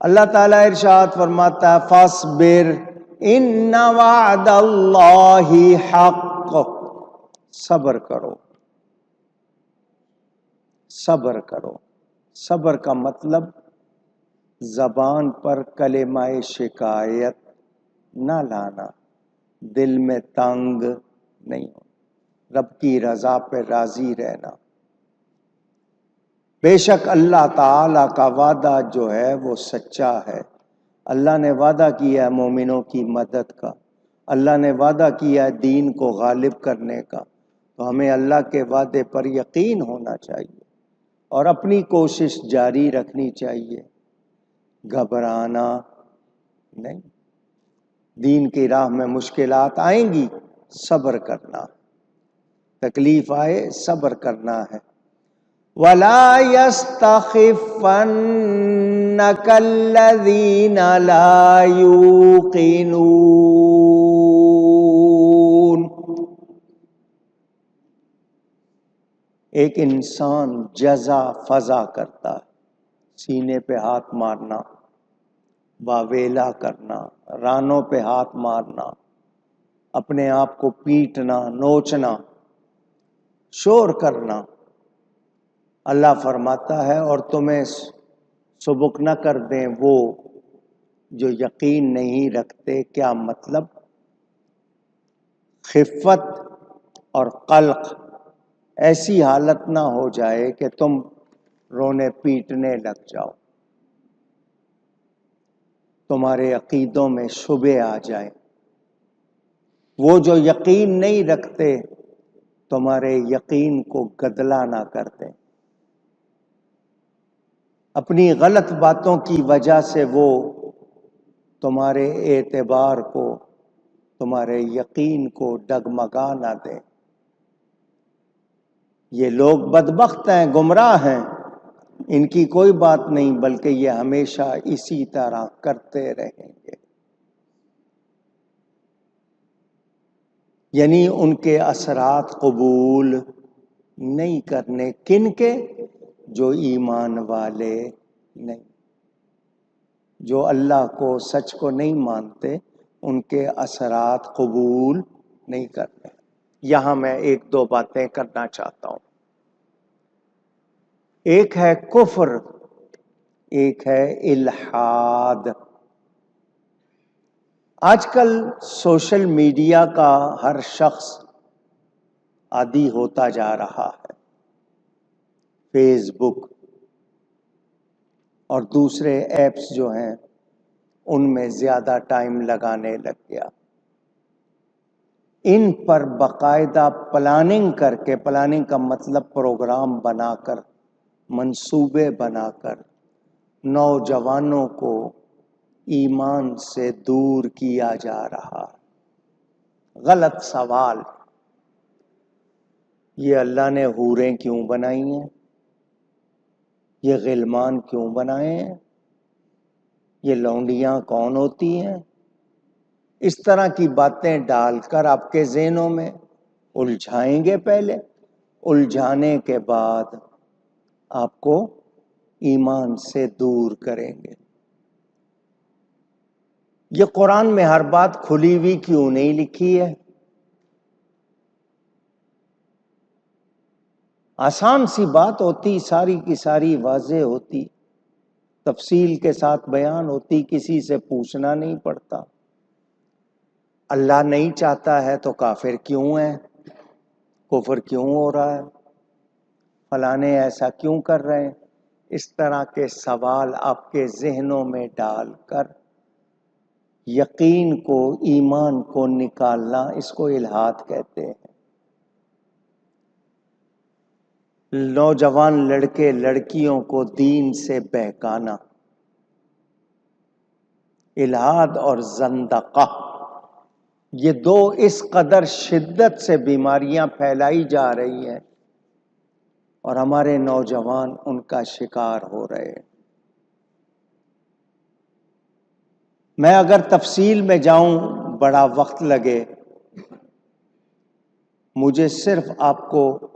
اللہ تعالیٰ ارشاد فرماتا ہے فاصبر ان وعد اللہ حق، صبر کرو، صبر کرو۔ صبر کا مطلب زبان پر کلمہ شکایت نہ لانا، دل میں تنگ نہیں ہو، رب کی رضا پہ راضی رہنا۔ بے شک اللہ تعالی کا وعدہ جو ہے وہ سچا ہے۔ اللہ نے وعدہ کیا ہے مومنوں کی مدد کا، اللہ نے وعدہ کیا ہے دین کو غالب کرنے کا، تو ہمیں اللہ کے وعدے پر یقین ہونا چاہیے اور اپنی کوشش جاری رکھنی چاہیے، گھبرانا نہیں۔ دین کی راہ میں مشکلات آئیں گی، صبر کرنا، تکلیف آئے صبر کرنا ہے۔ وَلَا يَسْتَخِفَّنَّكَ الَّذِينَ لَا يُوقِنُونَ۔ ایک انسان جزا فضا کرتا ہے، سینے پہ ہاتھ مارنا، واویلا کرنا، رانوں پہ ہاتھ مارنا، اپنے آپ کو پیٹنا، نوچنا، شور کرنا۔ اللہ فرماتا ہے اور تمہیں سبک نہ کر دیں وہ جو یقین نہیں رکھتے۔ کیا مطلب؟ خفت اور قلق ایسی حالت نہ ہو جائے کہ تم رونے پیٹنے لگ جاؤ، تمہارے عقیدوں میں شبہ آ جائیں۔ وہ جو یقین نہیں رکھتے تمہارے یقین کو گدلا نہ کر دیں، اپنی غلط باتوں کی وجہ سے وہ تمہارے اعتبار کو، تمہارے یقین کو ڈگمگا نہ دیں۔ یہ لوگ بدبخت ہیں، گمراہ ہیں، ان کی کوئی بات نہیں، بلکہ یہ ہمیشہ اسی طرح کرتے رہیں گے۔ یعنی ان کے اثرات قبول نہیں کرنے، کن کے؟ جو ایمان والے نہیں، جو اللہ کو، سچ کو نہیں مانتے، ان کے اثرات قبول نہیں کرتے۔ یہاں میں ایک دو باتیں کرنا چاہتا ہوں۔ ایک ہے کفر، ایک ہے الحاد۔ آج کل سوشل میڈیا کا ہر شخص عادی ہوتا جا رہا ہے، فیس بک اور دوسرے ایپس جو ہیں ان میں زیادہ ٹائم لگانے لگ گیا۔ ان پر باقاعدہ پلاننگ کر کے، پلاننگ کا مطلب پروگرام بنا کر، منصوبے بنا کر نوجوانوں کو ایمان سے دور کیا جا رہا۔ غلط سوال، یہ اللہ نے حوریں کیوں بنائی ہیں؟ یہ غلمان کیوں بنائے ہیں؟ یہ لونڈیاں کون ہوتی ہیں؟ اس طرح کی باتیں ڈال کر آپ کے ذہنوں میں الجھائیں گے، پہلے الجھانے کے بعد آپ کو ایمان سے دور کریں گے۔ یہ قرآن میں ہر بات کھلی ہوئی کیوں نہیں لکھی ہے؟ آسان سی بات ہوتی، ساری کی ساری واضح ہوتی، تفصیل کے ساتھ بیان ہوتی، کسی سے پوچھنا نہیں پڑتا۔ اللہ نہیں چاہتا ہے تو کافر کیوں ہے؟ کفر کیوں ہو رہا ہے؟ فلانے ایسا کیوں کر رہے ہیں؟ اس طرح کے سوال آپ کے ذہنوں میں ڈال کر یقین کو، ایمان کو نکالنا، اس کو الحاد کہتے ہیں۔ نوجوان لڑکے لڑکیوں کو دین سے بہکانا، الحاد اور زندقہ، یہ دو اس قدر شدت سے بیماریاں پھیلائی جا رہی ہیں اور ہمارے نوجوان ان کا شکار ہو رہے ہیں۔ میں اگر تفصیل میں جاؤں بڑا وقت لگے، مجھے صرف آپ کو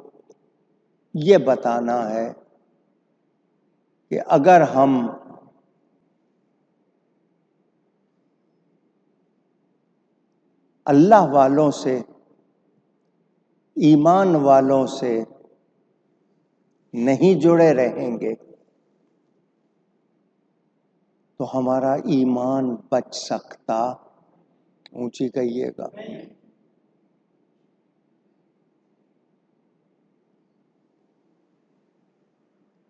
یہ بتانا ہے کہ اگر ہم اللہ والوں سے، ایمان والوں سے نہیں جڑے رہیں گے تو ہمارا ایمان بچ سکتا؟ اونچی کہیے گا۔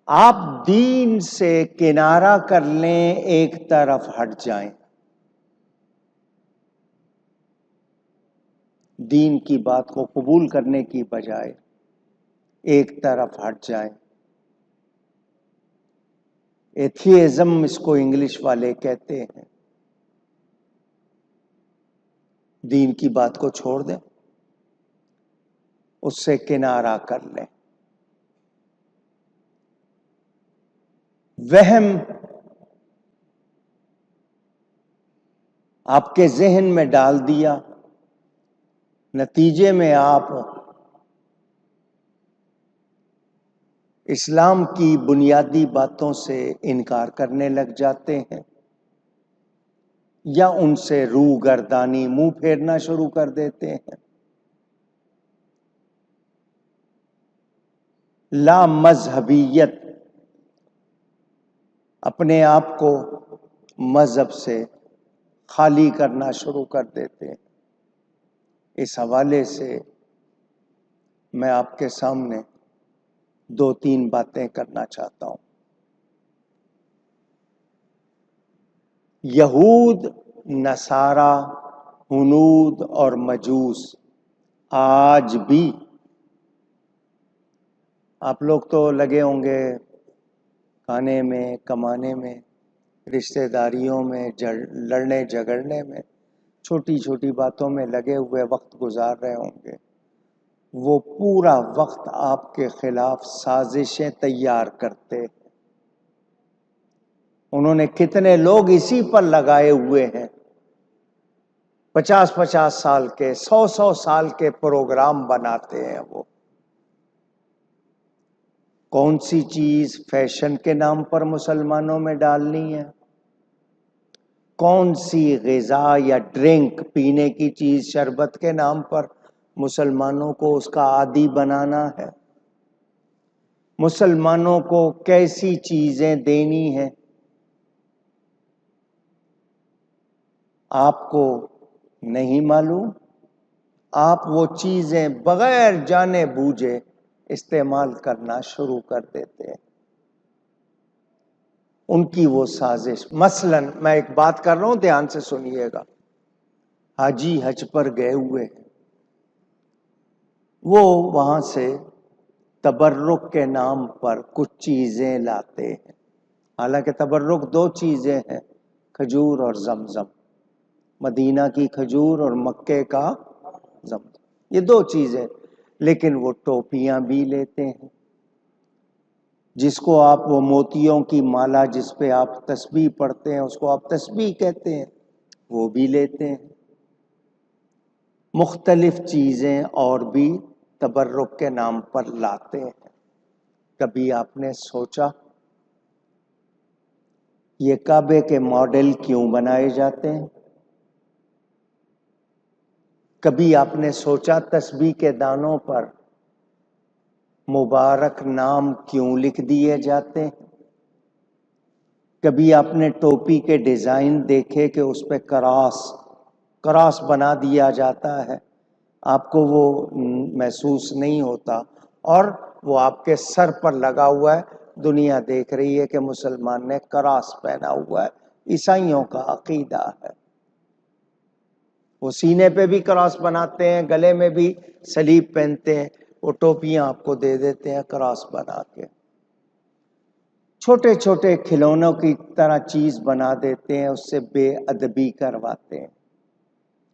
آپ دین سے کنارہ کر لیں، ایک طرف ہٹ جائیں، دین کی بات کو قبول کرنے کی بجائے ایک طرف ہٹ جائیں، ایتھیزم اس کو انگلش والے کہتے ہیں، دین کی بات کو چھوڑ دیں، اس سے کنارہ کر لیں، وہم آپ کے ذہن میں ڈال دیا، نتیجے میں آپ اسلام کی بنیادی باتوں سے انکار کرنے لگ جاتے ہیں، یا ان سے روح گردانی، منہ پھیرنا شروع کر دیتے ہیں۔ لا مذہبیت، اپنے آپ کو مذہب سے خالی کرنا شروع کر دیتے ہیں۔ اس حوالے سے میں آپ کے سامنے 2-3 باتیں کرنا چاہتا ہوں۔ یہود، نصارہ، ہنود اور مجوس آج بھی، آپ لوگ تو لگے ہوں گے کھانے میں، کمانے میں، رشتہ داریوں میں، لڑنے جھگڑنے میں، چھوٹی چھوٹی باتوں میں لگے ہوئے وقت گزار رہے ہوں گے، وہ پورا وقت آپ کے خلاف سازشیں تیار کرتے ہیں۔ انہوں نے کتنے لوگ اسی پر لگائے ہوئے ہیں، 50-50 سال کے، 100 سال کے پروگرام بناتے ہیں۔ وہ کون سی چیز فیشن کے نام پر مسلمانوں میں ڈالنی ہے، کون سی غذا یا ڈرنک، پینے کی چیز، شربت کے نام پر مسلمانوں کو اس کا عادی بنانا ہے، مسلمانوں کو کیسی چیزیں دینی ہیں، آپ کو نہیں معلوم، آپ وہ چیزیں بغیر جانے بوجھے استعمال کرنا شروع کر دیتے ہیں۔ ان کی وہ سازش، مثلا میں ایک بات کر رہا ہوں، دھیان سے سنیے گا۔ حاجی حج پر گئے ہوئے ہیں، وہ وہاں سے تبرک کے نام پر کچھ چیزیں لاتے ہیں، حالانکہ تبرک 2 چیزیں ہیں، کھجور اور زمزم، مدینہ کی کھجور اور مکے کا زمزم، یہ 2 چیزیں، لیکن وہ ٹوپیاں بھی لیتے ہیں، جس کو آپ، وہ موتیوں کی مالا جس پہ آپ تسبیح پڑھتے ہیں، اس کو آپ تسبیح کہتے ہیں، وہ بھی لیتے ہیں، مختلف چیزیں اور بھی تبرک کے نام پر لاتے ہیں۔ کبھی آپ نے سوچا یہ کعبے کے ماڈل کیوں بنائے جاتے ہیں؟ کبھی آپ نے سوچا تسبیح کے دانوں پر مبارک نام کیوں لکھ دیے جاتے ہیں؟ کبھی آپ نے ٹوپی کے ڈیزائن دیکھے کہ اس پہ کراس بنا دیا جاتا ہے، آپ کو وہ محسوس نہیں ہوتا، اور وہ آپ کے سر پر لگا ہوا ہے، دنیا دیکھ رہی ہے کہ مسلمان نے کراس پہنا ہوا ہے، عیسائیوں کا عقیدہ ہے۔ وہ سینے پہ بھی کراس بناتے ہیں، گلے میں بھی صلیب پہنتے ہیں، وہ ٹوپیاں آپ کو دے دیتے ہیں کراس بنا کے، چھوٹے چھوٹے کھلونوں کی طرح چیز بنا دیتے ہیں، اس سے بے ادبی کرواتے ہیں۔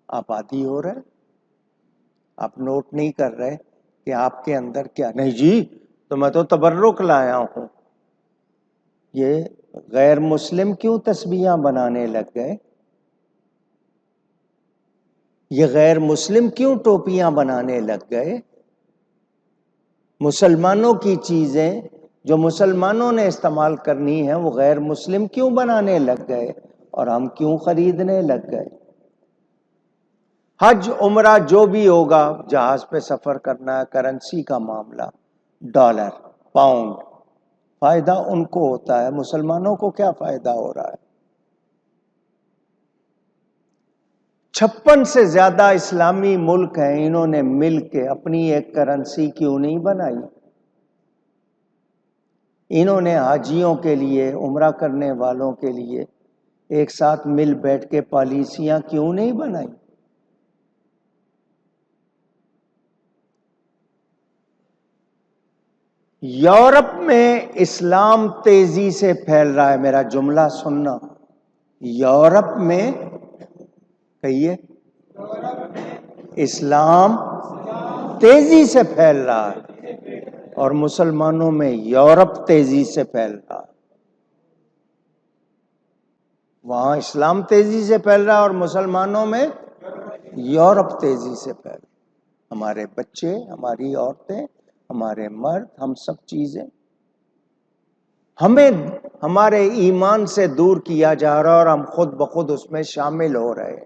آپ عادی ہو رہے، آپ نوٹ نہیں کر رہے کہ آپ کے اندر کیا؟ نہیں جی، تو میں تو تبرک لایا ہوں۔ یہ غیر مسلم کیوں تسبیحاں بنانے لگ گئے؟ یہ غیر مسلم کیوں ٹوپیاں بنانے لگ گئے؟ مسلمانوں کی چیزیں جو مسلمانوں نے استعمال کرنی ہے وہ غیر مسلم کیوں بنانے لگ گئے، اور ہم کیوں خریدنے لگ گئے؟ حج عمرہ جو بھی ہوگا، جہاز پہ سفر کرنا ہے، کرنسی کا معاملہ، ڈالر، پاؤنڈ، فائدہ ان کو ہوتا ہے، مسلمانوں کو کیا فائدہ ہو رہا ہے؟ 56 سے زیادہ اسلامی ملک ہیں، انہوں نے مل کے اپنی ایک کرنسی کیوں نہیں بنائی؟ انہوں نے حاجیوں کے لیے، عمرہ کرنے والوں کے لیے ایک ساتھ مل بیٹھ کے پالیسیاں کیوں نہیں بنائی؟ یورپ میں اسلام تیزی سے پھیل رہا ہے، میرا جملہ سننا، یورپ میں، کہیے، اسلام تیزی سے پھیل رہا ہے، اور مسلمانوں میں یورپ تیزی سے پھیل رہا ہے۔ وہاں اسلام تیزی سے پھیل رہا ہے اور مسلمانوں میں یورپ تیزی سے پھیل رہا ہے۔ ہمارے بچے، ہماری عورتیں، ہمارے مرد، ہم سب چیزیں ہمیں ہمارے ایمان سے دور کیا جا رہا ہے، اور ہم خود بخود اس میں شامل ہو رہے ہیں۔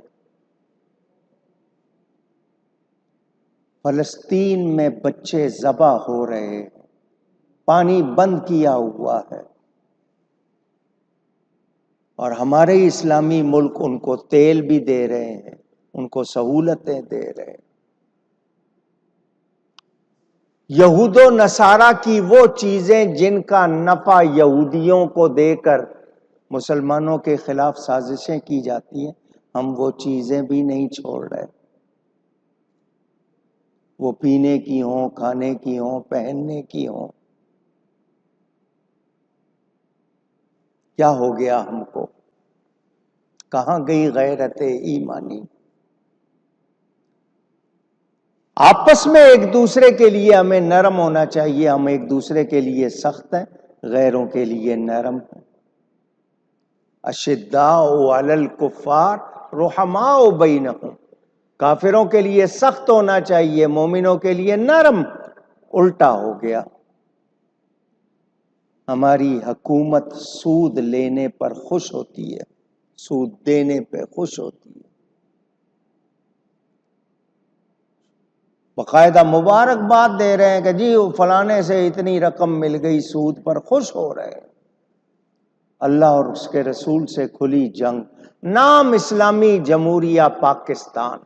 فلسطین میں بچے ذبح ہو رہے ہیں، پانی بند کیا ہوا ہے، اور ہمارے اسلامی ملک ان کو تیل بھی دے رہے ہیں، ان کو سہولتیں دے رہے ہیں۔ یہود و نصارہ کی وہ چیزیں جن کا نفع یہودیوں کو دے کر مسلمانوں کے خلاف سازشیں کی جاتی ہیں، ہم وہ چیزیں بھی نہیں چھوڑ رہے، وہ پینے کی ہوں، کھانے کی ہوں، پہننے کی ہوں۔ کیا ہو گیا ہم کو؟ کہاں گئی غیرت ایمانی؟ آپس میں ایک دوسرے کے لیے ہمیں نرم ہونا چاہیے، ہم ایک دوسرے کے لیے سخت ہیں، غیروں کے لیے نرم ہیں۔ اشداء علی الکفار رحماء بینہم، کافروں کے لیے سخت ہونا چاہیے، مومنوں کے لیے نرم۔ الٹا ہو گیا، ہماری حکومت سود لینے پر خوش ہوتی ہے، سود دینے پہ خوش ہوتی ہے، باقاعدہ مبارکباد دے رہے ہیں کہ جی فلانے سے اتنی رقم مل گئی، سود پر خوش ہو رہے ہیں۔ اللہ اور اس کے رسول سے کھلی جنگ، نام اسلامی جمہوریہ پاکستان۔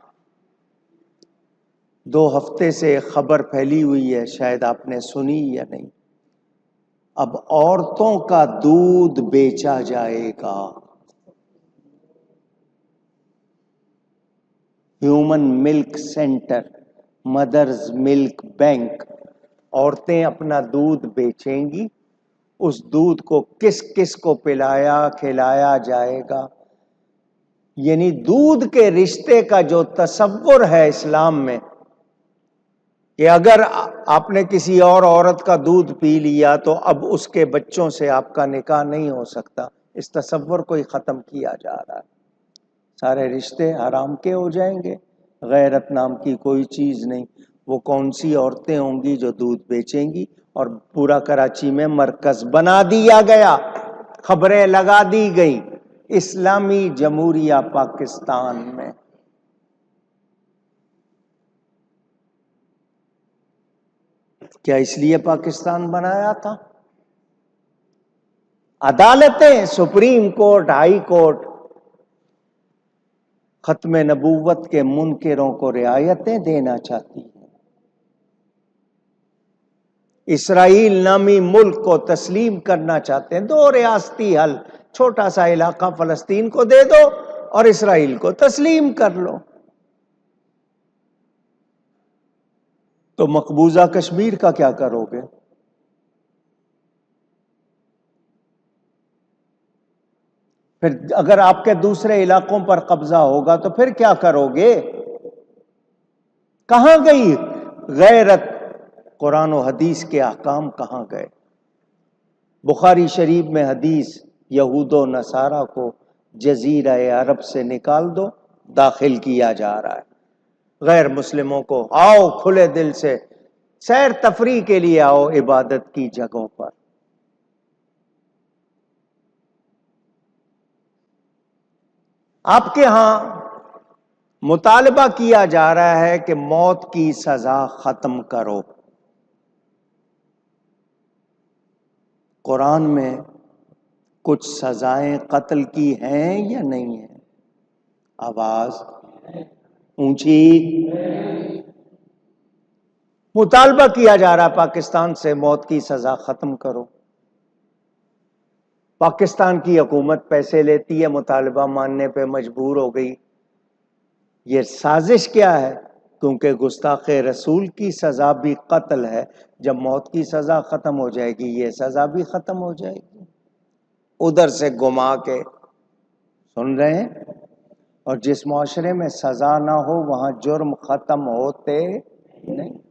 2 ہفتے سے ایک خبر پھیلی ہوئی ہے، شاید آپ نے سنی یا نہیں، اب عورتوں کا دودھ بیچا جائے گا۔ ہیومن ملک سینٹر، مدرز ملک بینک، عورتیں اپنا دودھ بیچیں گی، اس دودھ کو کس کس کو پلایا کھلایا جائے گا؟ یعنی دودھ کے رشتے کا جو تصور ہے اسلام میں کہ اگر آپ نے کسی اور عورت کا دودھ پی لیا تو اب اس کے بچوں سے آپ کا نکاح نہیں ہو سکتا، اس تصور کو ہی ختم کیا جا رہا ہے۔ سارے رشتے حرام کے ہو جائیں گے، غیرت نام کی کوئی چیز نہیں۔ وہ کون سی عورتیں ہوں گی جو دودھ بیچیں گی؟ اور پورا کراچی میں مرکز بنا دیا گیا، خبریں لگا دی گئی، اسلامی جمہوریہ پاکستان میں۔ کیا اس لیے پاکستان بنایا تھا؟ عدالتیں، سپریم کورٹ، ہائی کورٹ، ختم نبوت کے منکروں کو رعایتیں دینا چاہتی ہیں، اسرائیل نامی ملک کو تسلیم کرنا چاہتے ہیں۔ 2 ریاستی حل، چھوٹا سا علاقہ فلسطین کو دے دو اور اسرائیل کو تسلیم کر لو، تو مقبوضہ کشمیر کا کیا کرو گے؟ پھر اگر آپ کے دوسرے علاقوں پر قبضہ ہوگا تو پھر کیا کرو گے؟ کہاں گئی غیرت؟ قرآن و حدیث کے احکام کہاں گئے؟ بخاری شریف میں حدیث، یہود و نصارہ کو جزیرہ عرب سے نکال دو، داخل کیا جا رہا ہے۔ غیر مسلموں کو آؤ کھلے دل سے سیر تفریح کے لیے آؤ عبادت کی جگہوں پر۔ آپ کے ہاں مطالبہ کیا جا رہا ہے کہ موت کی سزا ختم کرو۔ قرآن میں کچھ سزائیں قتل کی ہیں یا نہیں ہیں؟ آواز اونچی۔ مطالبہ کیا جا رہا پاکستان سے موت کی سزا ختم کرو۔ پاکستان کی حکومت پیسے لیتی ہے، مطالبہ ماننے پہ مجبور ہو گئی۔ یہ سازش کیا ہے؟ کیونکہ گستاخ رسول کی سزا بھی قتل ہے، جب موت کی سزا ختم ہو جائے گی یہ سزا بھی ختم ہو جائے گی۔ ادھر سے گما کے سن رہے ہیں؟ اور جس معاشرے میں سزا نہ ہو وہاں جرم ختم ہوتے نہیں۔